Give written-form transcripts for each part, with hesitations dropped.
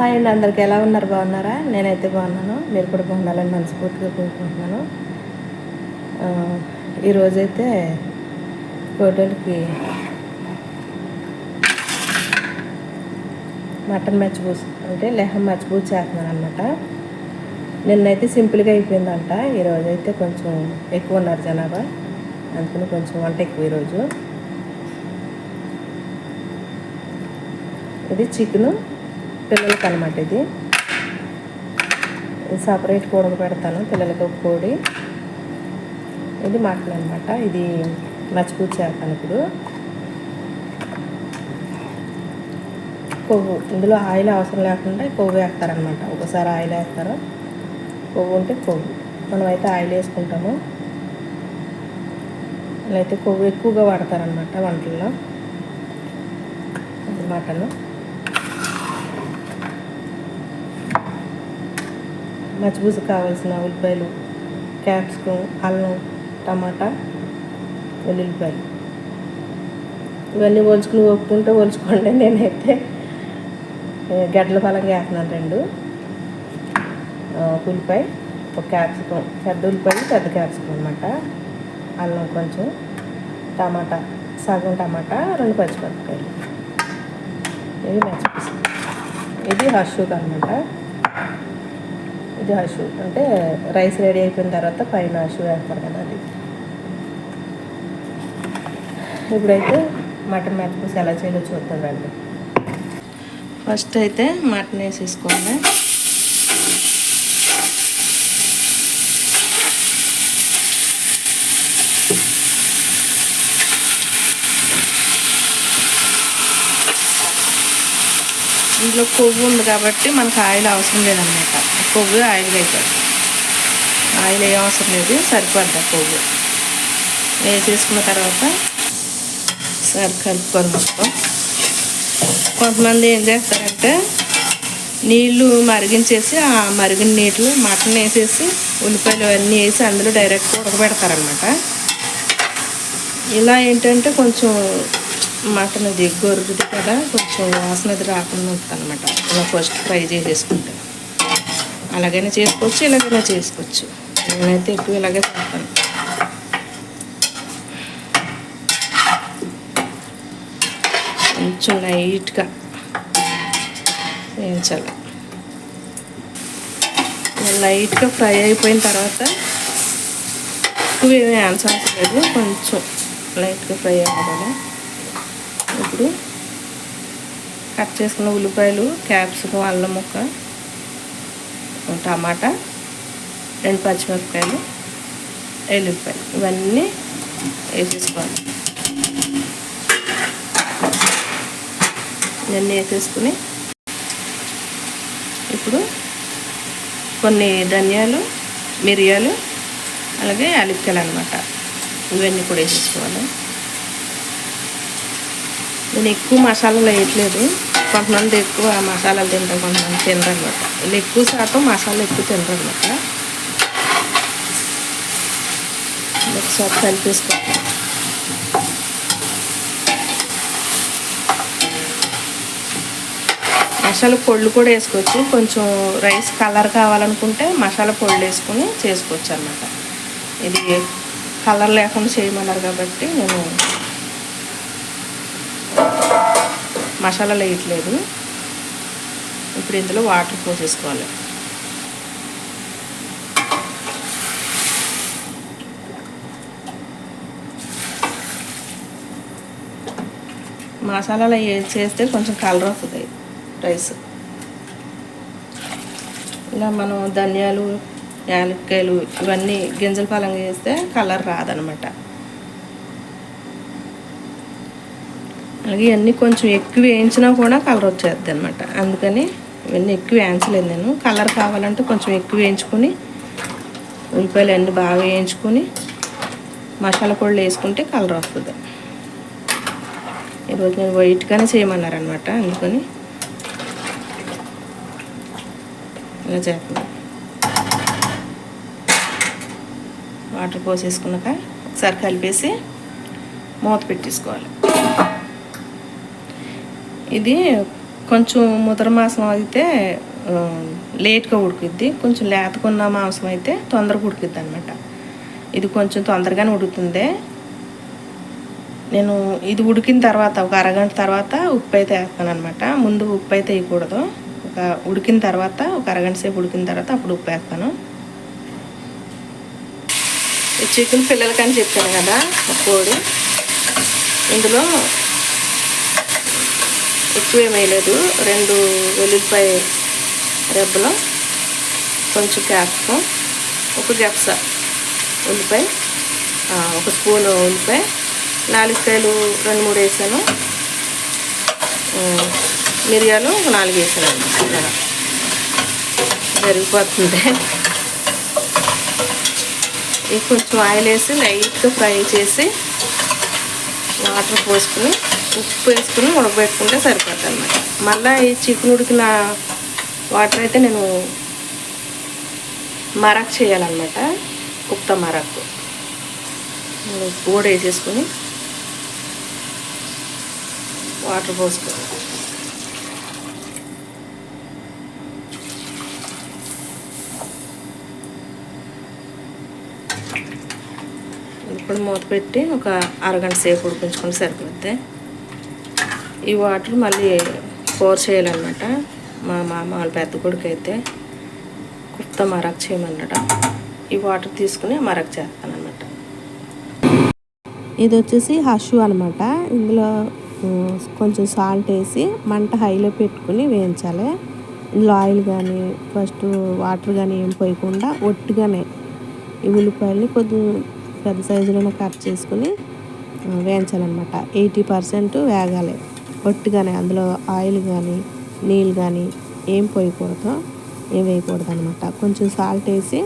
Hi అండి, అందరికి ఎలా ఉన్నారు? బాగున్నారా? నేనైతే బాగున్నాను. మీరు కూడా బాగుండాలని మనస్ఫూర్తిగా కోరుకుంటున్నాను. ఈరోజైతే హోటల్కి మటన్ మచ్చిపూసి అంటే లెహం మచ్చిపూసి చేస్తున్నాను అనమాట. నిన్నైతే సింపుల్గా అయిపోయిందంట. ఈరోజైతే కొంచెం ఎక్కువ ఉన్నారు జనాభా, అందుకని కొంచెం వంట ఎక్కువ ఈరోజు. ఇది చికెను పిల్లలకి అనమాట. ఇది సపరేట్ కోడికి పెడతాను, పిల్లలకి ఒక కోడి. ఇది మటన్ అనమాట. ఇది మచ్చిపూసి చేస్తాను ఇప్పుడు. కొవ్వు, ఇందులో ఆయిల్ అవసరం లేకుండా కొవ్వు వేస్తారనమాట. ఒకసారి ఆయిల్ వేస్తారు, కొవ్వు ఉంటే కొవ్వు. మనమైతే ఆయిల్ వేసుకుంటాము, అయితే కొవ్వు ఎక్కువగా వాడతారనమాట వంటల్లో. ఇది మటను. మచ్చిపూసి కావాల్సిన ఉల్లిపాయలు, క్యాప్సికం, అల్లం, టమాటా, వెల్లుల్లిపాయలు ఇవన్నీ ఒలుచుకుని ఒప్పుకుంటే ఒలుచుకోండి. నేనైతే గడ్డల పలంగా వేస్తున్నాను. 2 ఉల్లిపాయ, ఒక క్యాప్సికం, పెద్ద ఉల్లిపాయ పెద్ద క్యాప్సికం అనమాట. అల్లం కొంచెం, టమాటా సగం టమాటా, 2 పచ్చిమిరపకాయలు. ఇది మచ్చిపూసి. ఇది హషూక్ అనమాట. ఇది హషూ అంటే రైస్ రెడీ అయిపోయిన తర్వాత పైన హషూ వేస్తారు కదా, అది. ఇప్పుడైతే మటన్ మచ్చిపూసి ఎలా చేయాలో చూద్దాం రండి. ఫస్ట్ అయితే మటన్ వేసేసుకోండి. ఇందులో కొవ్వు ఉంది కాబట్టి మనకు ఆయిల్ అవసరం లేదన్నమాట. కొవ్వు ఆయిల్ అయిపోతుంది. ఆయిల్ ఏ అవసరం లేదు, సరిపోద్ది కొవ్వు. వేసేసుకున్న తర్వాత సరి కలుపుకొని మొత్తం. కొంతమంది ఏం చేస్తారంటే నీళ్ళు మరిగించేసి ఆ మరిగిన నీటిలో మటన్ వేసేసి ఉల్లిపాయలు అన్నీ వేసి అందులో డైరెక్ట్గా ఉడకబెడతారనమాట. ఇలా ఏంటంటే కొంచెం మటన్ అది గొర్రెది కదా, కొంచెం వాసన అది రాకుండా ఉంటుంది అనమాట. ఇలా ఫస్ట్ ఫ్రై చేసేసుకుంటే అలాగైనా చేసుకోవచ్చు, ఇలాగైనా చేసుకోవచ్చు. నేనైతే ఎక్కువ ఇలాగే చేస్తాను. కొంచెం లైట్గా వేయించాలి. లైట్గా ఫ్రై అయిపోయిన తర్వాత ఎక్కువ ఏమీ అవసరం లేదు, కొంచెం లైట్గా ఫ్రై అవ్వాలి. ఇప్పుడు కట్ చేసుకున్న ఉల్లిపాయలు, క్యాప్సికం, అల్లం ముక్క, టమాటా, 2 పచ్చిమిరపకాయలు, ఎల్లుల్లిపాయలు ఇవన్నీ వేసేసుకోవాలి. ఇవన్నీ వేసేసుకుని ఇప్పుడు కొన్ని ధనియాలు, మిరియాలు, అలాగే యాలక్కాయలు అనమాట, ఇవన్నీ కూడా వేసేసుకోవాలి. నేను ఎక్కువ మసాలాలు వేయట్లేదు. కొంతమంది ఎక్కువ మసాలాలు తింటారు, కొంతమంది తినరు అనమాట. వీళ్ళు ఎక్కువ శాతం మసాలా ఎక్కువ తినరు అనమాట. ఒకసారి కలిపేసుకోవాలి. మసాలా పొళ్ళు కూడా వేసుకోవచ్చు. కొంచెం రైస్ కలర్ కావాలనుకుంటే మసాలా పొళ్ళు వేసుకొని చేసుకోవచ్చు అన్నమాట. ఇది కలర్ లేకుండా చేయమన్నారు కాబట్టి నేను మసాలాలు వేయట్లేదు. ఇప్పుడు ఇందులో వాటర్ పోసేసుకోవాలి. మసాలాలు చేస్తే కొంచెం కలర్ వస్తుంది రైస్. ఇలా మనం ధనియాలు, యాలక్కాయలు ఇవన్నీ గింజల పలంగా వేస్తే కలర్ రాదనమాట. అలాగే ఇవన్నీ కొంచెం ఎక్కువ వేయించినా కూడా కలర్ వచ్చేద్ది అనమాట. అందుకని ఇవన్నీ ఎక్కువ వేయించలేదు నేను. కలర్ కావాలంటే కొంచెం ఎక్కువ వేయించుకొని ఉల్లిపాయలు అన్నీ బాగా వేయించుకొని మసాలా పొడులు వేసుకుంటే కలర్ వస్తుంది. ఈరోజు నేను వైట్గానే చేయమన్నారనమాట, అందుకని ఇలా చేస్తున్నాను. వాటర్ పోసేసుకున్నాక ఒకసారి కలిపేసి మూత పెట్టేసుకోవాలి. ఇది కొంచెం ముద్ర మాంసం అయితే లేట్గా ఉడుకుద్ది, కొంచెం లేతకున్న మాంసం అయితే తొందరగా ఉడుకుద్ది అనమాట. ఇది కొంచెం తొందరగానే ఉడుకుతుంది. నేను ఇది ఉడికిన తర్వాత ఒక అరగంట తర్వాత ఉప్పు అయితే వేస్తాను అనమాట. ముందు ఉప్పు అయితే వేయకూడదు. ఒక ఉడికిన తర్వాత ఒక అరగంట సేపు ఉడికిన తర్వాత అప్పుడు ఉప్పు వేస్తాను. ఈ చికెన్ పిల్లలకని చెప్పాను కదా కోడి, ఇందులో ఎక్కువేం వేయలేదు. 2 వెల్లుల్లిపాయ రెబ్బలు, కొంచెం క్యాప్సికం, ఒక గెప్స ఉల్లిపాయ, 1 స్పూను ఉల్లిపాయ, 4 కాయలు 2-3 వేసాను, మిరియాలు 4 వేసాను అన్నమాట. జరిగిపోతుంది. ఇది కొంచెం ఆయిల్ వేసి లైట్గా ఫ్రై చేసి వాటర్ పోసుకుని ఉప్పు వేసుకుని ఉడకబెట్టుకుంటే సరిపోతుంది అన్నమాట. మళ్ళీ ఈ చికెన్ ఉడికిన వాటర్ అయితే నేను మరక్ చేయాలన్నమాట. కుప్తా మరక్ ఉప్పు కూడా వేసేసుకుని వాటర్ పోసుకోవాలి. ఇప్పుడు మూత పెట్టి ఒక అరగంట సేపు ఉడికించుకొని సరిపోద్ది. ఈ వాటర్ మళ్ళీ పోర్ చేయాలన్నమాట. మా మామ వాళ్ళ పెద్ద కొడుకు అయితే కుప్తా మరక్ చేయమన్నట. ఈ వాటర్ తీసుకుని మరక్ చేస్తాను అన్నమాట. ఇది వచ్చేసి హషు అనమాట. ఇందులో కొంచెం సాల్ట్ వేసి మంట హైలో పెట్టుకుని వేయించాలి. ఇందులో ఆయిల్ కానీ ఫస్ట్ వాటర్ కానీ ఏం పోయకుండా ఒట్టిగానే ఈ ఉల్లిపాయలని కొద్దిగా పెద్ద సైజులోనే కట్ చేసుకుని వేయించాలన్నమాట. 80% వేగాలి ఒట్టిగానే. అందులో ఆయిల్ కానీ నీళ్ళు కానీ ఏం పోయకూడదు, ఏం వేయకూడదు అనమాట. కొంచెం సాల్ట్ వేసి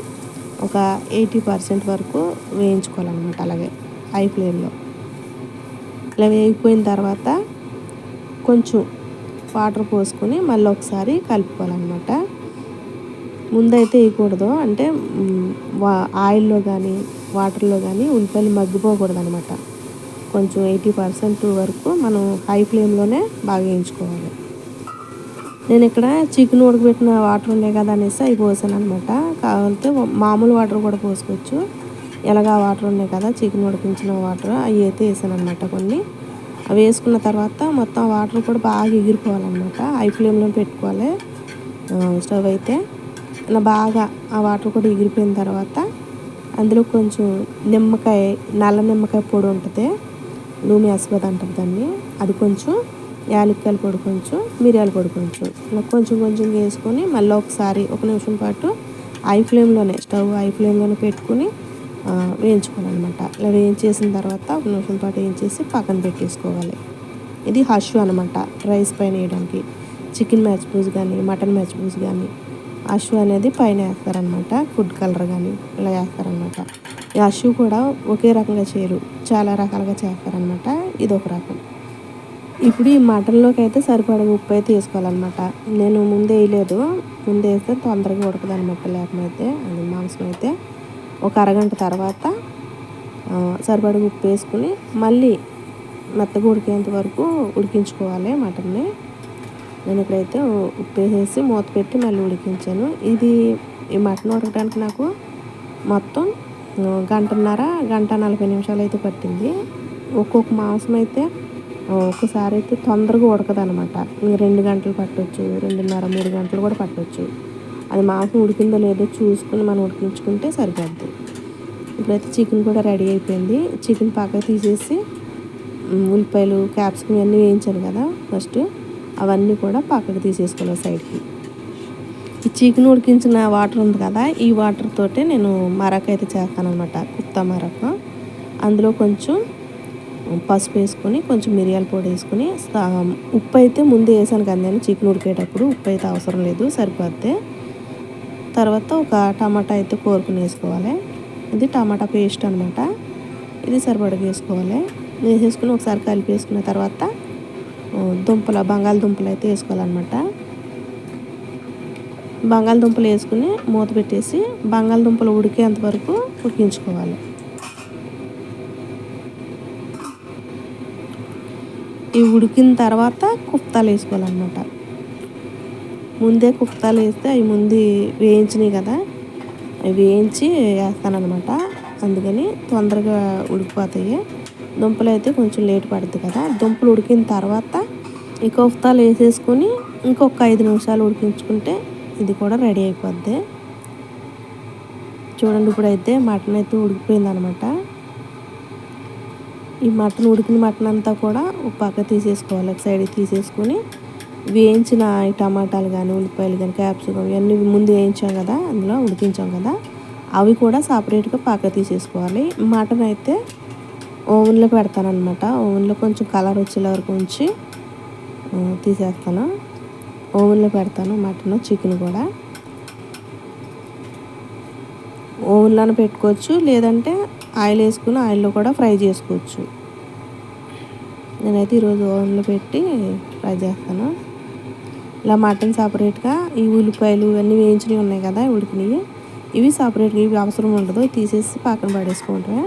ఒక 80% వరకు వేయించుకోవాలన్నమాట. అలాగే హై ఫ్లేమ్లో. ఇలా వేగిపోయిన తర్వాత కొంచెం వాటర్ పోసుకొని మళ్ళీ ఒకసారి కలుపుకోవాలన్నమాట. ముందైతే వేయకూడదు, అంటే ఆయిల్లో కానీ వాటర్లో కానీ ఉల్లిపాయలు మగ్గిపోకూడదు అనమాట. కొంచెం 80% వరకు మనం హై ఫ్లేమ్లోనే బాగా వేయించుకోవాలి. నేను ఇక్కడ చికెన్ ఉడకబెట్టిన వాటర్ ఉన్నాయి కదా అనేసి అవి పోసాను అనమాట. కావాలంటే మామూలు వాటర్ కూడా పోసుకోవచ్చు. ఎలాగా వాటర్ ఉన్నాయి కదా చికెన్ ఉడికించిన వాటర్, అవి అయితే వేసాను అనమాట కొన్ని. అవి వేసుకున్న తర్వాత మొత్తం వాటర్ కూడా బాగా ఎగిరిపోవాలన్నమాట. హై ఫ్లేమ్లో పెట్టుకోవాలి స్టవ్ అయితే. ఇలా బాగా ఆ వాటర్ కూడా ఎగిరిపోయిన తర్వాత అందులో కొంచెం నిమ్మకాయ, నల్ల నిమ్మకాయ పొడి ఉంటుంది, లూమి అసిపోదు అంటారు దాన్ని, అది కొంచెం, యాలక్కాయల పొడి కొంచెం, మిరియాల పొడి కొంచెం, ఇలా కొంచెం కొంచెం వేసుకొని మళ్ళీ ఒకసారి 1 నిమిషం పాటు హై ఫ్లేమ్లోనే, స్టవ్ హై ఫ్లేమ్లోనే పెట్టుకుని వేయించుకోవాలన్నమాట. ఇలా వేయించేసిన తర్వాత 1 నిమిషం పాటు వేయించేసి పక్కన పెట్టేసుకోవాలి. ఇది హషు అనమాట. రైస్ పైన వేయడానికి చికెన్ మ్యాచ్ బూజ్ కానీ మటన్ మ్యాచ్ బూజ్ కానీ హషు అనేది పైన వేస్తారనమాట. ఫుడ్ కలర్ కానీ ఇలా వేస్తారనమాట. ఈ హషు కూడా ఒకే రకంగా చేయరు, చాలా రకాలుగా చేస్తారనమాట. ఇది ఒక రకం. ఇప్పుడు ఈ మటన్లోకి అయితే సరిపడా ఉప్పు అయితే వేసుకోవాలన్నమాట. నేను ముందే వేయలేదు, ముందే వేస్తే తొందరగా ఉడకదు అనమాట. లేకపోతే అది మాంసం అయితే ఒక అరగంట తర్వాత సరిపడా ఉప్పు వేసుకుని మళ్ళీ మెత్తగా ఉడికేంత వరకు ఉడికించుకోవాలి మటన్ని. నేను ఇక్కడైతే ఉప్పు వేసేసి మూత పెట్టి మళ్ళీ ఉడికించాను. ఈ మటన్ ఉడకడానికి నాకు మొత్తం గంట 40 నిమిషాలు అయితే పట్టింది. ఒక్కొక్క మాంసం అయితే ఒక్కసారి అయితే తొందరగా ఉడకదు అనమాట. 2 గంటలు పట్టవచ్చు, 2:30, 3 గంటలు కూడా పట్టవచ్చు. అది మాంసం ఉడికిందో లేదో చూసుకుని మనం ఉడికించుకుంటే సరిపోద్ది. ఇప్పుడైతే చికెన్ కూడా రెడీ అయిపోయింది. చికెన్ పక్కకు తీసేసి ఉల్లిపాయలు, క్యాప్సికం ఇవన్నీ వేయించాను కదా ఫస్ట్, అవన్నీ కూడా పక్కకు తీసేసుకోవాలి సైడ్కి. ఈ చికెన్ ఉడికించిన వాటర్ ఉంది కదా, ఈ వాటర్ తోటే నేను మరక అయితే చేస్తాను అనమాట, కుప్తా మరక. అందులో కొంచెం పసుపు వేసుకొని, కొంచెం మిరియాల పొడి వేసుకొని, ఉప్పు అయితే ముందు వేసాను కదా నేను చికెన్ ఉడికేటప్పుడు, ఉప్పు అయితే అవసరం లేదు, సరిపోద్ది. తర్వాత ఒక టమాటా అయితే కోరుకుని వేసుకోవాలి. ఇది టమాటా పేస్ట్ అనమాట. ఇది సరిపడగా వేసుకోవాలి. వేసేసుకుని ఒకసారి కలిపేసుకున్న తర్వాత బంగాళదుంపలు అయితే వేసుకోవాలన్నమాట. బంగాళదుంపలు వేసుకుని మూత పెట్టేసి బంగాళదుంపలు ఉడికేంత వరకు ఉడికించుకోవాలి. ఇవి ఉడికిన తర్వాత కుప్తాలు వేసుకోవాలన్నమాట. ముందే కుఫ్తాలు వేస్తే అవి ముందు వేయించినాయి కదా, అవి వేయించి వేస్తానమాట. అందుకని తొందరగా ఉడికిపోతాయి. దుంపలు అయితే కొంచెం లేట్ పడుతుంది కదా. దుంపలు ఉడికిన తర్వాత ఈ కోఫ్తాలు వేసేసుకొని ఇంకొక 5 నిమిషాలు ఉడికించుకుంటే ఇది కూడా రెడీ అయిపోద్ది. చూడండి, ఇప్పుడైతే మటన్ అయితే ఉడికిపోయింది అనమాట. ఈ మటన్ ఉడికిన మటన్ అంతా కూడా ఒక పక్క తీసేసుకోవాలి. ఒక సైడ్ తీసేసుకొని వేయించిన ఈ టమాటాలు కానీ, ఉల్లిపాయలు కానీ, క్యాప్సికం ఇవన్నీ ముందు వేయించాం కదా, అందులో ఉడికించాం కదా, అవి కూడా సపరేట్గా పక్క తీసేసుకోవాలి. మటన్ అయితే ఓవెన్లో పెడతానమాట. ఓవెన్లో కొంచెం కలర్ వచ్చేలా వరకు ఉంచి తీసేస్తాను. ఓవెన్లో పెడతాను మటన్, చికెన్ కూడా ఓవెన్లోనే పెట్టుకోవచ్చు, లేదంటే ఆయిల్ వేసుకుని ఆయిల్లో కూడా ఫ్రై చేసుకోవచ్చు. నేనైతే ఈరోజు ఓవెన్లో పెట్టి ఫ్రై చేస్తాను. ఇలా మటన్ సపరేట్గా ఈ ఉల్లిపాయలు ఇవన్నీ వేయించినవి ఉన్నాయి కదా, ఉడికినవి, ఇవి సపరేట్గా, ఇవి అవసరం ఉండదు, తీసేసి పక్కన పడేసుకుంటాం.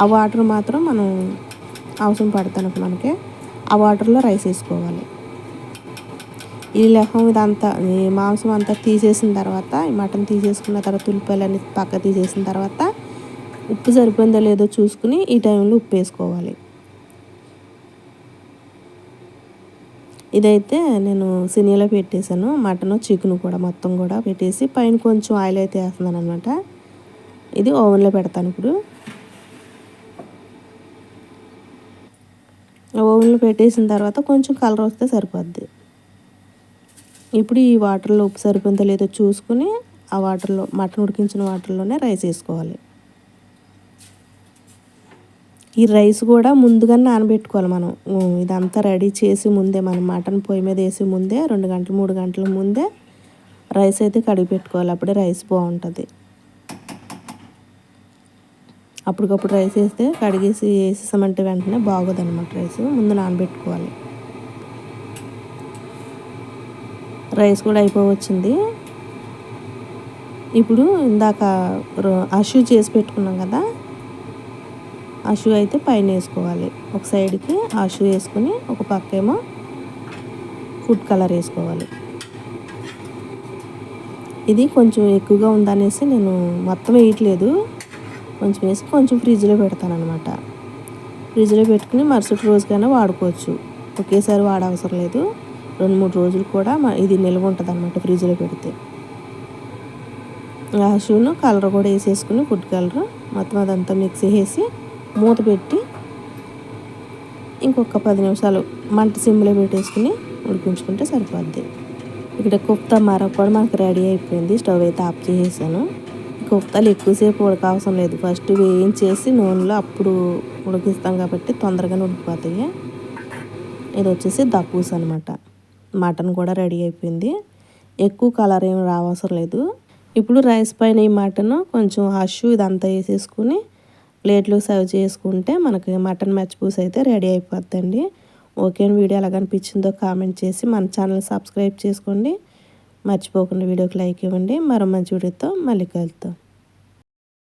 ఆ వాటర్ మాత్రం మనం అవసరం పడతాను మనకి. ఆ వాటర్లో రైస్ వేసుకోవాలి. ఈ లెహం ఇదంతా ఈ మాంసం అంతా తీసేసిన తర్వాత, ఈ మటన్ తీసేసుకున్న తర్వాత, ఉల్లిపాయలన్నీ పక్క తీసేసిన తర్వాత ఉప్పు సరిపోయిందో లేదో చూసుకుని ఈ టైంలో ఉప్పు వేసుకోవాలి. ఇదైతే నేను సినీలో పెట్టేశాను. మటన్ చికెన్ కూడా మొత్తం కూడా పెట్టేసి పైన కొంచెం ఆయిల్ అయితే వేస్తున్నాను అనమాట. ఇది ఓవెన్లో పెడతాను. ఇప్పుడు ఓవెన్లో పెట్టేసిన తర్వాత కొంచెం కలర్ వస్తే సరిపోద్ది. ఇప్పుడు ఈ వాటర్లో ఉప్పు సరిపోయిందో లేదో చూసుకుని ఆ వాటర్లో, మటన్ ఉడికించిన వాటర్లోనే రైస్ వేసుకోవాలి. ఈ రైస్ కూడా ముందుగా నానబెట్టుకోవాలి మనం. ఇదంతా రెడీ చేసి ముందే, మనం మటన్ పొయ్యి మీద వేసి ముందే 2 గంటలు 3 గంటల ముందే రైస్ అయితే కడిగి పెట్టుకోవాలి. అప్పుడే రైస్ బాగుంటుంది. అప్పటికప్పుడు రైస్ వేస్తే కడిగేసి వేసేసామంటే వెంటనే బాగోదన్నమాట. రైస్ ముందు నానబెట్టుకోవాలి. రైస్ కూడా అయిపోవచ్చింది. ఇప్పుడు ఇందాక అషు చేసి పెట్టుకున్నాం కదా, అషు అయితే పైన వేసుకోవాలి. ఒక సైడ్కి అషు వేసుకుని ఒక పక్కేమో ఫుడ్ కలర్ వేసుకోవాలి. ఇది కొంచెం ఎక్కువగా ఉందనేసి నేను మొత్తం వేయట్లేదు, కొంచెం వేసి కొంచెం ఫ్రిడ్జ్లో పెడతాను అనమాట. ఫ్రిడ్జ్లో పెట్టుకుని మరుసటి రోజుకైనా వాడుకోవచ్చు. ఒకేసారి వాడవసరం లేదు. 2-3 రోజులు కూడా ఇది నిల్వ ఉంటుంది అనమాట ఫ్రిడ్జ్లో పెడితే. అషును కలర్ కూడా వేసేసుకుని, ఫుడ్ కలర్ మొత్తం అదంతా మిక్స్ చేసి మూత పెట్టి ఇంకొక 10 నిమిషాలు మంట సిమ్లో పెట్టేసుకుని ఉడికించుకుంటే సరిపోద్ది. ఇక్కడ కుఫ్తా మరొక కూడా మనకు రెడీ అయిపోయింది. స్టవ్ అయితే ఆఫ్ చేసేసాను. కుఫ్తాలు ఎక్కువసేపు ఉడకవసరం లేదు. ఫస్ట్ వేయించేసి నూనెలో అప్పుడు ఉడికిస్తాం కాబట్టి తొందరగానే ఉడికిపోతాయి. ఇది వచ్చేసి దప్పూస్ అనమాట. మటన్ కూడా రెడీ అయిపోయింది. ఎక్కువ కలర్ ఏమి రావసరం లేదు. ఇప్పుడు రైస్ పైన ఈ మటన్ కొంచెం అషు ఇదంతా వేసేసుకుని ప్లేట్లో సర్వ్ చేసుకుంటే మనకి మటన్ మచ్చిపూస అయితే రెడీ అయిపోద్దండి. ఓకే, వీడియో ఎలా అనిపించిందో కామెంట్ చేసి మన ఛానల్ సబ్స్క్రైబ్ చేసుకోండి. మర్చిపోకుండా వీడియోకి లైక్ ఇవ్వండి. మరో మంచి వీడియోతో మళ్ళీ కలుద్దాం.